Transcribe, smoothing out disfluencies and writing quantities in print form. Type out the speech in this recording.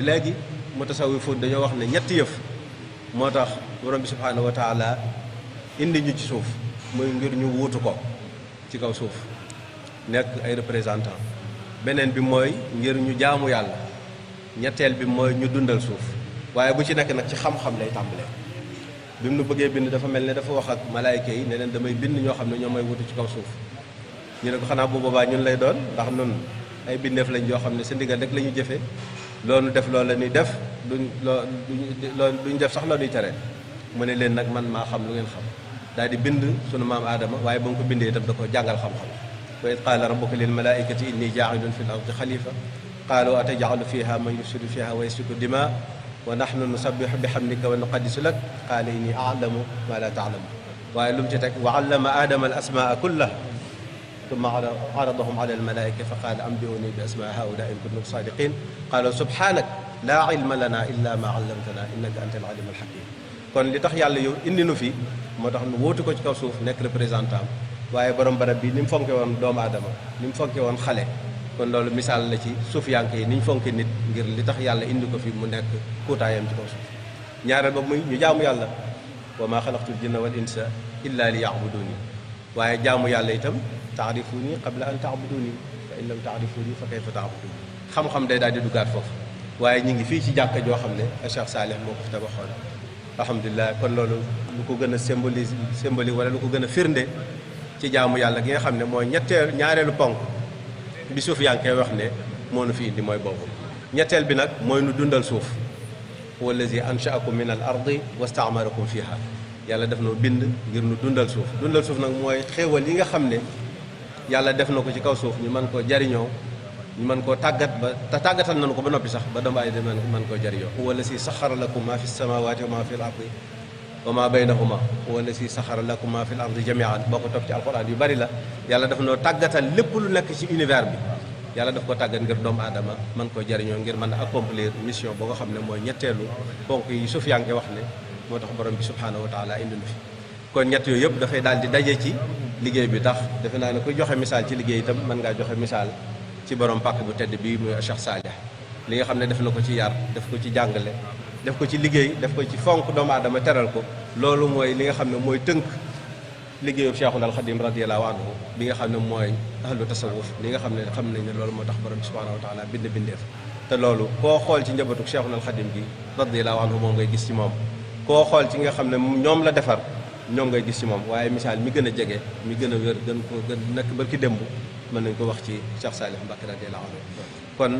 fi léegi mutasawwifuun dañoo wax ne ñetti yëf moo tax borom bi subhaanahu wa taala indi ñu ci suuf muy ngir ñu wuutu ko ci kaw suuf nekk ay représentant beneen bi mooy ngir ñu jaamu yàlla ñetteel bi mooy ñu dundal suuf waaye bu ci nekk nag ci xam-xam lay tàmbalee bi mu nu bëggee bind dafa mel ne dafa wax ak malaayka yi ne leen damay bind ñoo xam ne ñoo may wutu ci kaw suuf ñu ne ko xanaa bu boobaa ñun lay doon ndax nun ay bindeef lañ yoo xam ne sa ndigal rek la ñu jëfee loolu def loolu la ñuy def duñ def sax la ñuy tere mu ne leen nag man maa xam lu ngeen xam daal di bind sunu maam aadama waaye ba mu ko bindee itam da ko jàngal xam-xam wa id qaala rabbuka lil malaikati inni jaa'ilun fi l ardi xalifa qaalu atajalu fiha man yufsidu fiha wa yasfiku dima wa nahnu nusabbihu bihamdika wa nuqaddisu lak qaala inni a'lamu ma la ta'lamu waaye lu mu ci teg wa allama aadama al asmaa kullaha ثم عرضهم على الملائكة فقال أنبئوني بأسماء هؤلاء إن كنتم صادقين قالوا سبحانك لا علم لنا إلا ما علمتنا إنك أنت العليم الحكيم kon li tax yàlla yow indi nu fi moo tax nu wóotu ko ci kaw suuf nekk représentant waaye borom barab bi ni mu fonke woon doomu aadama ni mu fonke woon xale kon loolu misaal la ci suuf yanke yi ni ñu fonke nit ngir li tax yàlla indi ko fi mu nekk kuutaayam ci kaw suuf ñaareel ba muy ñu jaamu yàlla wa maa xalaqtul jinna wal insa illa li yaabuduni waaye jaamu yàlla itam taarifuni qabla an taabuduni fa in lam taarifuni fa kayfa taabuduni xam-xam day daal di duggaat foofu waaye ñu ngi fii ci jàkka joo xam ne Cheikh Saalih moo ko fi tabaxoon alhamdulilah kon loolu lu ko gën a symbolique wala lu ko gën a firnde ci jaamu yàlla gi nga xam ne mooy ñaareelu ponk bi suuf yaa ngi koy wax ne moo nu fi indi mooy boobu ñetteel bi nag mooy nu dundal suuf huwa allazi anshaakum min al ardi wastaamarakum fiha yàlla def noo bind ngir nu dundal suuf nag mooy xéewal yi nga xam ne yàlla def na ko ci kaw suuf ñu mën koo jariñoo ñu mën koo tàggat ba te tàggatal nañu ko ba noppi sax ba doomu aadama mën koo jariñoo huwa allazi saxara lakum ma fi samawati wa ma fi l ardi wa ma baynahuma huwa allazi saxara lakum ma fi l ardi jamian boo ko topp ci alquran yu bari la yàlla daf noo tàggatal lépp lu nekk ci univers bi yàlla daf ko tàggat ngir doomu aadama mën koo jariñoo ngir mën a accomplir mission boo nga xam ne mooy ñetteelu ponk yi suuf yaa ngi wax ne moo tax borom bi subhaanahu wa taala indi na fi kon ñett yooyu yëpp dafay daal di daje ci liggéey bi tax defe naa ne kuy joxe misaal ci liggéey itam mën ngaa joxe misaal ci borom pàkk bu tedd bii muy Cheikh Saalih li nga xam ne def na ko ci yar def ko ci jàngale def ko ci liggéey def ko ci fonk doomu aadama teral ko loolu mooy li nga xam ne mooy tënk liggéeyu Cheikhul al Khadim radiyallahu anhu bi nga xam ne mooy ahlu tasawuf li nga xam nañ ne loolu moo tax borom bi subhanahu wa taala bindeef te loolu koo xool ci njabootu Cheikhul al Khadim gi radiyallahu anhu moom ngay gis ci moom koo xool ci nga xam ne ñoom la defar ñoom ngay gis ci moom waaye misaal mi gën a jege mi gën a wér gën ko gën nekk barki démb mën nañ ko wax ci Cheikh Saalih Mbacké radiyallahu anhu kon